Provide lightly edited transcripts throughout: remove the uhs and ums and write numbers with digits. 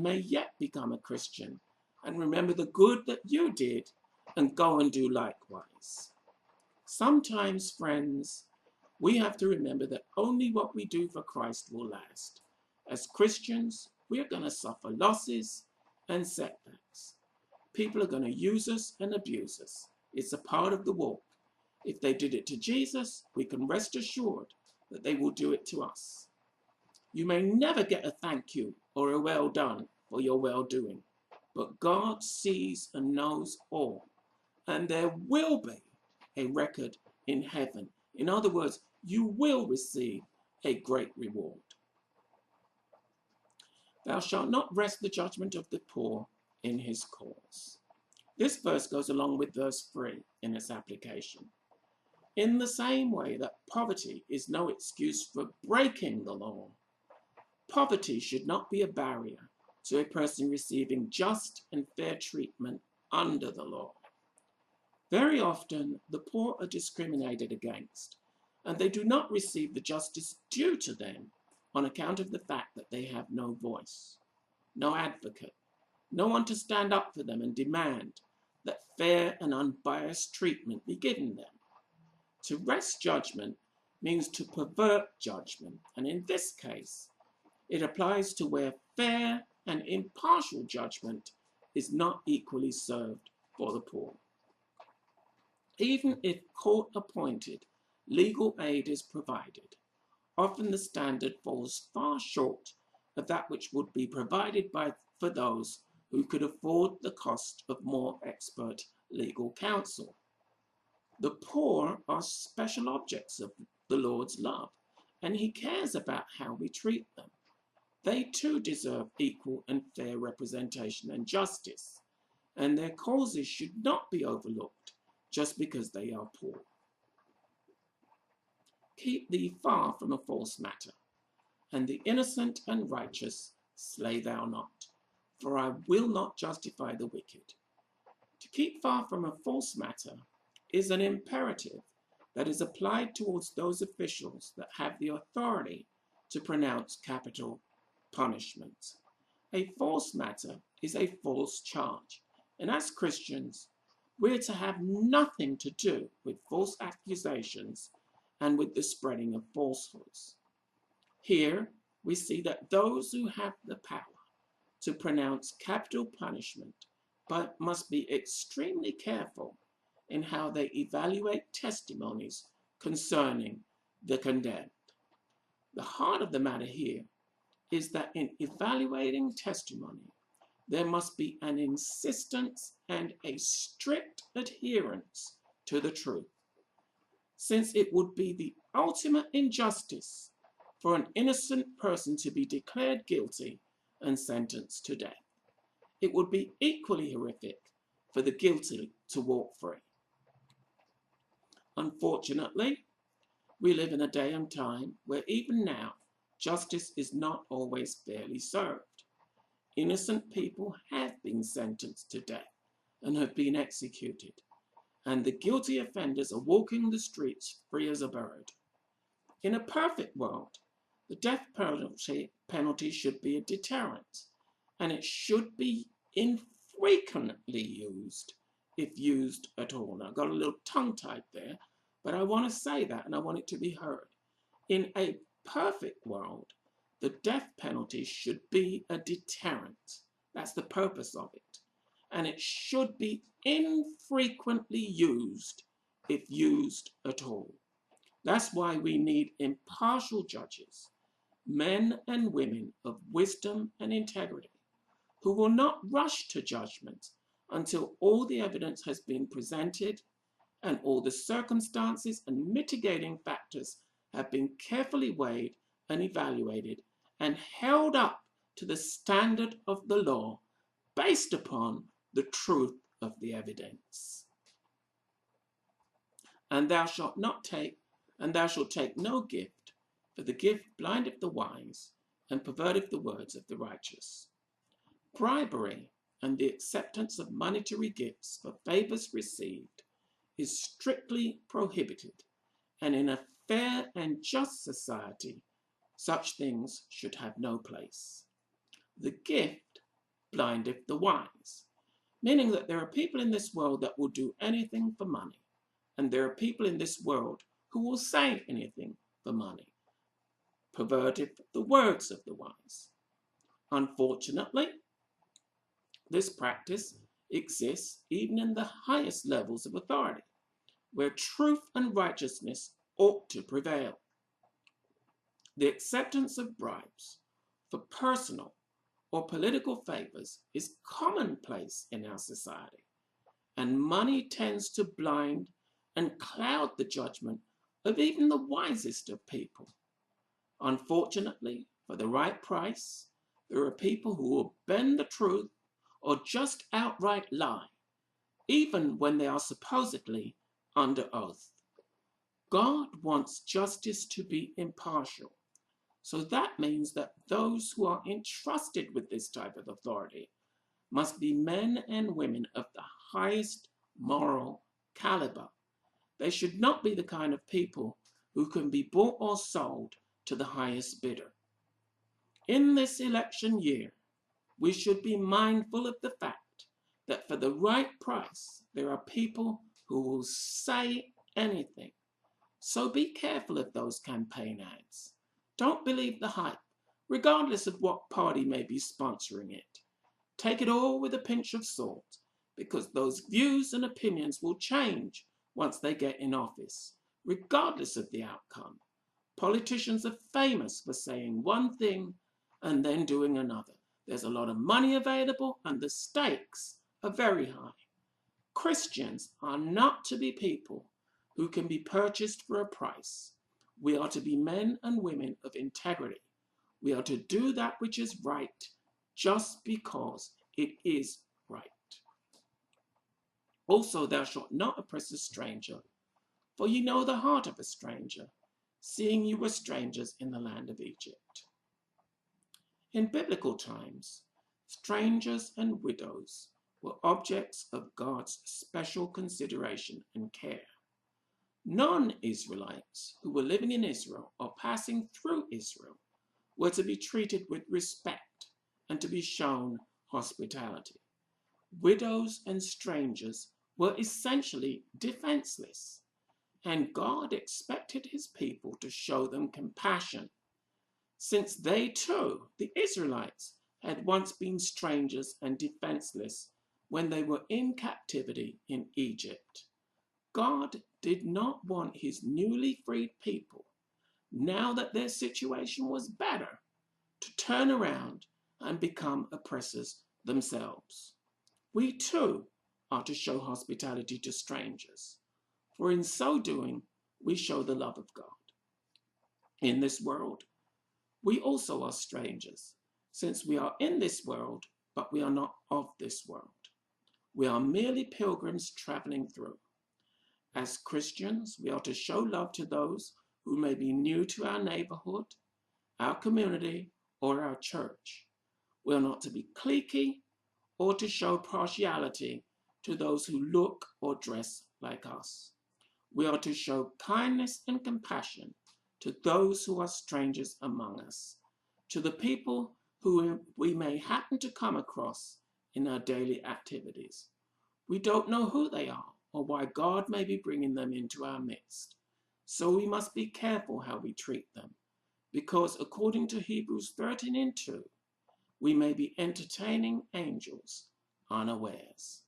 may yet become a Christian and remember the good that you did and go and do likewise. Sometimes, friends, we have to remember that only what we do for Christ will last. As Christians, we are going to suffer losses and setbacks. People are going to use us and abuse us. It's a part of the walk. If they did it to Jesus, we can rest assured that they will do it to us. You may never get a thank you or a well done for your well-doing, but God sees and knows all, and there will be a record in heaven. In other words, you will receive a great reward. Thou shalt not rest the judgment of the poor in his cause. This verse goes along with verse 3 in its application. In the same way that poverty is no excuse for breaking the law, poverty should not be a barrier to a person receiving just and fair treatment under the law. Very often, the poor are discriminated against, and they do not receive the justice due to them on account of the fact that they have no voice, no advocate, no one to stand up for them and demand that fair and unbiased treatment be given them. To wrest judgment means to pervert judgment, and in this case, it applies to where fair and impartial judgment is not equally served for the poor. Even if court-appointed legal aid is provided, often the standard falls far short of that which would be provided for those who could afford the cost of more expert legal counsel. The poor are special objects of the Lord's love, and he cares about how we treat them. They too deserve equal and fair representation and justice, and their causes should not be overlooked just because they are poor. Keep thee far from a false matter, and the innocent and righteous slay thou not, for I will not justify the wicked. To keep far from a false matter is an imperative that is applied towards those officials that have the authority to pronounce capital punishment. A false matter is a false charge, and as Christians, we're to have nothing to do with false accusations and with the spreading of falsehoods. Here, we see that those who have the power to pronounce capital punishment but must be extremely careful in how they evaluate testimonies concerning the condemned. The heart of the matter here is that in evaluating testimony, there must be an insistence and a strict adherence to the truth, since it would be the ultimate injustice for an innocent person to be declared guilty and sentenced to death. It would be equally horrific for the guilty to walk free. Unfortunately, we live in a day and time where even now, justice is not always fairly served. Innocent people have been sentenced to death and have been executed, and the guilty offenders are walking the streets free as a bird. In a perfect world, the death penalty should be a deterrent, and it should be infrequently used, if used at all. Now, I've got a little tongue-tied there, but I want to say that, and I want it to be heard. In a perfect world, the death penalty should be a deterrent. That's the purpose of it. And it should be infrequently used, if used at all. That's why we need impartial judges, men and women of wisdom and integrity, who will not rush to judgment until all the evidence has been presented and all the circumstances and mitigating factors have been carefully weighed and evaluated and held up to the standard of the law based upon the truth of the evidence. And thou shalt take no gift, for the gift blindeth the wise and perverteth the words of the righteous. Bribery and the acceptance of monetary gifts for favors received is strictly prohibited, and in a fair and just society, such things should have no place. The gift blindeth the wise. Meaning that there are people in this world that will do anything for money. And there are people in this world who will say anything for money. Perverteth the words of the wise. Unfortunately, this practice exists even in the highest levels of authority, where truth and righteousness ought to prevail. The acceptance of bribes for personal or political favors is commonplace in our society, and money tends to blind and cloud the judgment of even the wisest of people. Unfortunately, for the right price, there are people who will bend the truth or just outright lie, even when they are supposedly under oath. God wants justice to be impartial. So that means that those who are entrusted with this type of authority must be men and women of the highest moral caliber. They should not be the kind of people who can be bought or sold to the highest bidder. In this election year, we should be mindful of the fact that for the right price, there are people who will say anything. So be careful of those campaign ads. Don't believe the hype, regardless of what party may be sponsoring it. Take it all with a pinch of salt, because those views and opinions will change once they get in office, regardless of the outcome. Politicians are famous for saying one thing and then doing another. There's a lot of money available and the stakes are very high. Christians are not to be people who can be purchased for a price. We are to be men and women of integrity. We are to do that which is right just because it is right. Also, thou shalt not oppress a stranger, for ye know the heart of a stranger, seeing you were strangers in the land of Egypt. In biblical times, strangers and widows were objects of God's special consideration and care. Non-Israelites who were living in Israel or passing through Israel were to be treated with respect and to be shown hospitality. Widows and strangers were essentially defenseless, and God expected his people to show them compassion, since they too, the Israelites, had once been strangers and defenseless when they were in captivity in Egypt. God did not want his newly freed people, now that their situation was better, to turn around and become oppressors themselves. We too are to show hospitality to strangers, for in so doing, we show the love of God. In this world, we also are strangers, since we are in this world, but we are not of this world. We are merely pilgrims traveling through. As Christians, we are to show love to those who may be new to our neighborhood, our community, or our church. We are not to be cliquey or to show partiality to those who look or dress like us. We are to show kindness and compassion to those who are strangers among us, to the people who we may happen to come across in our daily activities. We don't know who they are or why God may be bringing them into our midst. So we must be careful how we treat them, because according to Hebrews 13:2, we may be entertaining angels unawares.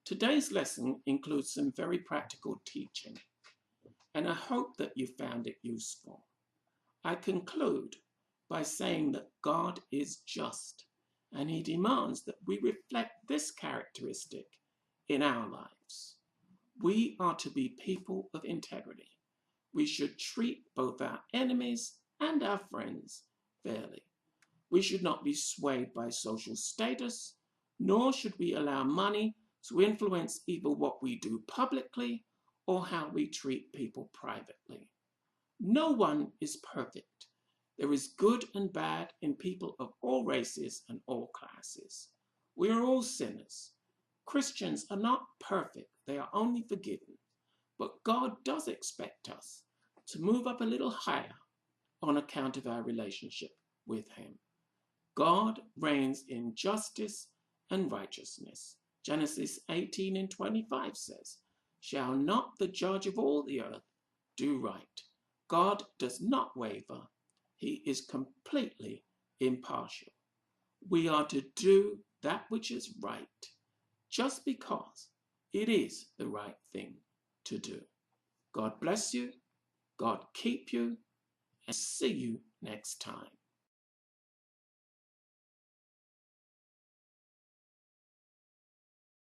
Today's lesson includes some very practical teaching, and I hope that you found it useful. I conclude by saying that God is just, and he demands that we reflect this characteristic in our lives. We are to be people of integrity. We should treat both our enemies and our friends fairly. We should not be swayed by social status, nor should we allow money to influence either what we do publicly or how we treat people privately. No one is perfect. There is good and bad in people of all races and all classes. We are all sinners. Christians are not perfect, they are only forgiven. But God does expect us to move up a little higher on account of our relationship with him. God reigns in justice and righteousness. Genesis 18:25 says, "Shall not the judge of all the earth do right?" God does not waver. He is completely impartial. We are to do that which is right, just because it is the right thing to do. God bless you. God keep you. And see you next time.